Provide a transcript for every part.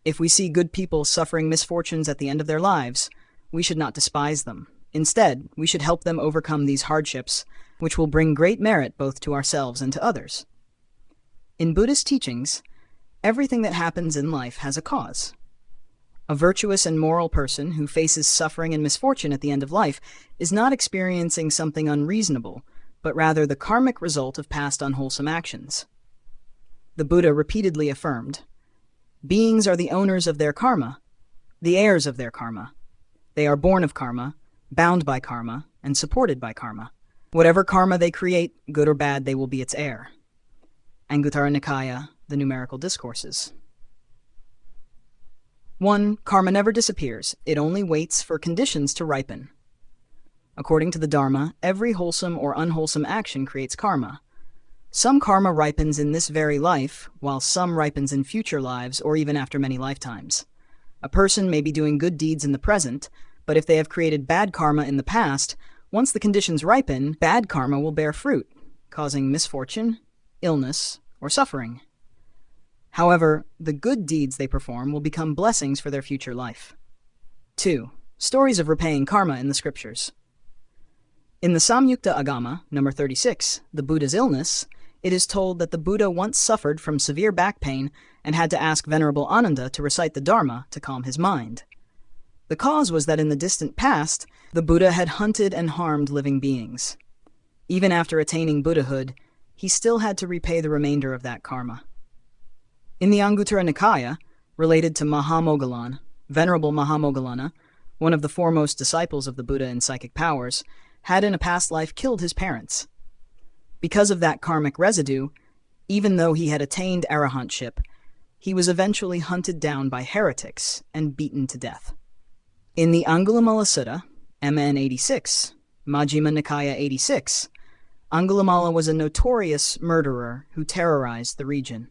If we see good people suffering misfortunes at the end of their lives, we should not despise them. Instead, we should help them overcome these hardships, which will bring great merit both to ourselves and to others. In Buddhist teachings, everything that happens in life has a cause. A virtuous and moral person who faces suffering and misfortune at the end of life is not experiencing something unreasonable, but rather the karmic result of past unwholesome actions. The Buddha repeatedly affirmed, "Beings are the owners of their karma, the heirs of their karma. They are born of karma, bound by karma, and supported by karma. Whatever karma they create, good or bad, they will be its heir." Anguttara Nikaya, the Numerical Discourses. 1. Karma never disappears. It only waits for conditions to ripen. According to the Dharma, every wholesome or unwholesome action creates karma. Some karma ripens in this very life, while some ripens in future lives or even after many lifetimes. A person may be doing good deeds in the present, but if they have created bad karma in the past, once the conditions ripen, bad karma will bear fruit, causing misfortune, illness, or suffering. However, the good deeds they perform will become blessings for their future life. 2. Stories of repaying karma in the scriptures. In the Samyukta Agama, number 36, the Buddha's illness, it is told that the Buddha once suffered from severe back pain and had to ask Venerable Ananda to recite the Dharma to calm his mind. The cause was that in the distant past, the Buddha had hunted and harmed living beings. Even after attaining Buddhahood, he still had to repay the remainder of that karma. In the Anguttara Nikaya, related to Mahamoggallana, Venerable Mahamoggallana, one of the foremost disciples of the Buddha in psychic powers, had in a past life killed his parents. Because of that karmic residue, even though he had attained arahantship, he was eventually hunted down by heretics and beaten to death. In the Angulimala Sutta, MN 86, Majjhima Nikaya 86, Angulimala was a notorious murderer who terrorized the region.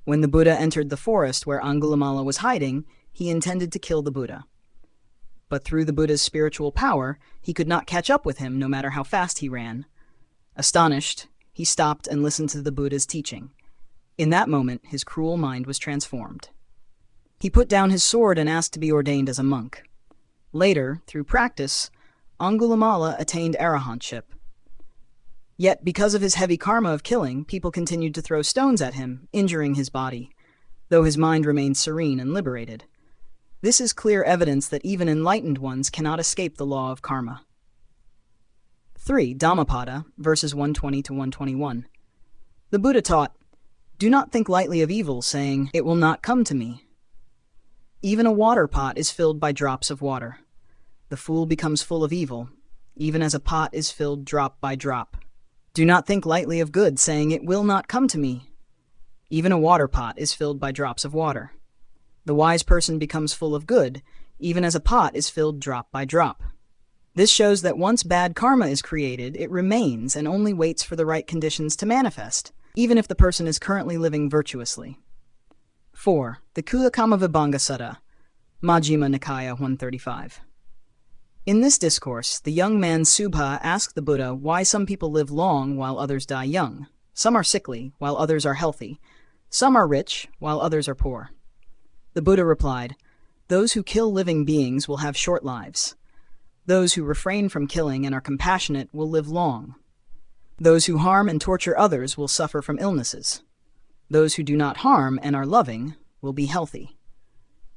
When the Buddha entered the forest where Angulimala was hiding, he intended to kill the Buddha. But through the Buddha's spiritual power, he could not catch up with him no matter how fast he ran. Astonished, he stopped and listened to the Buddha's teaching. In that moment, his cruel mind was transformed. He put down his sword and asked to be ordained as a monk. Later, through practice, Angulimala attained arahantship. Yet, because of his heavy karma of killing, people continued to throw stones at him, injuring his body, though his mind remained serene and liberated. This is clear evidence that even enlightened ones cannot escape the law of karma. 3. Dhammapada, verses 120 to 121. The Buddha taught, "Do not think lightly of evil, saying, 'It will not come to me.' Even a water pot is filled by drops of water. The fool becomes full of evil, even as a pot is filled drop by drop. Do not think lightly of good, saying, 'It will not come to me.' Even a water pot is filled by drops of water. The wise person becomes full of good, even as a pot is filled drop by drop." This shows that once bad karma is created, it remains and only waits for the right conditions to manifest, even if the person is currently living virtuously. 4. The Kulakama Vibhanga Sutta, Majjhima Nikaya 135. In this discourse, the young man Subha asked the Buddha why some people live long while others die young. Some are sickly, while others are healthy. Some are rich, while others are poor. The Buddha replied, "Those who kill living beings will have short lives. Those who refrain from killing and are compassionate will live long. Those who harm and torture others will suffer from illnesses. Those who do not harm and are loving will be healthy."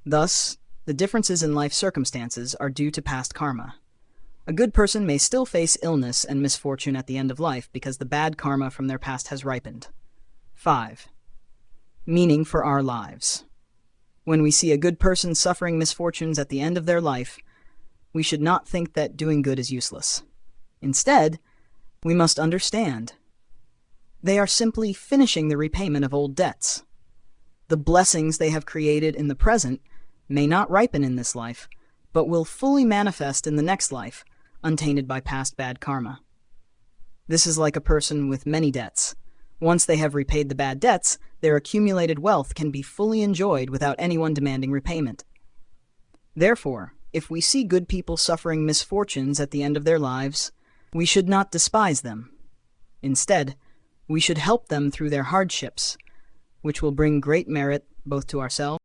Thus, the differences in life circumstances are due to past karma. A good person may still face illness and misfortune at the end of life because the bad karma from their past has ripened. 5. Meaning for our lives. When we see a good person suffering misfortunes at the end of their life, we should not think that doing good is useless. Instead, we must understand they are simply finishing the repayment of old debts. The blessings they have created in the present may not ripen in this life, but will fully manifest in the next life, untainted by past bad karma. This is like a person with many debts. Once they have repaid the bad debts, their accumulated wealth can be fully enjoyed without anyone demanding repayment. Therefore, if we see good people suffering misfortunes at the end of their lives, we should not despise them. Instead, we should help them through their hardships, which will bring great merit both to ourselves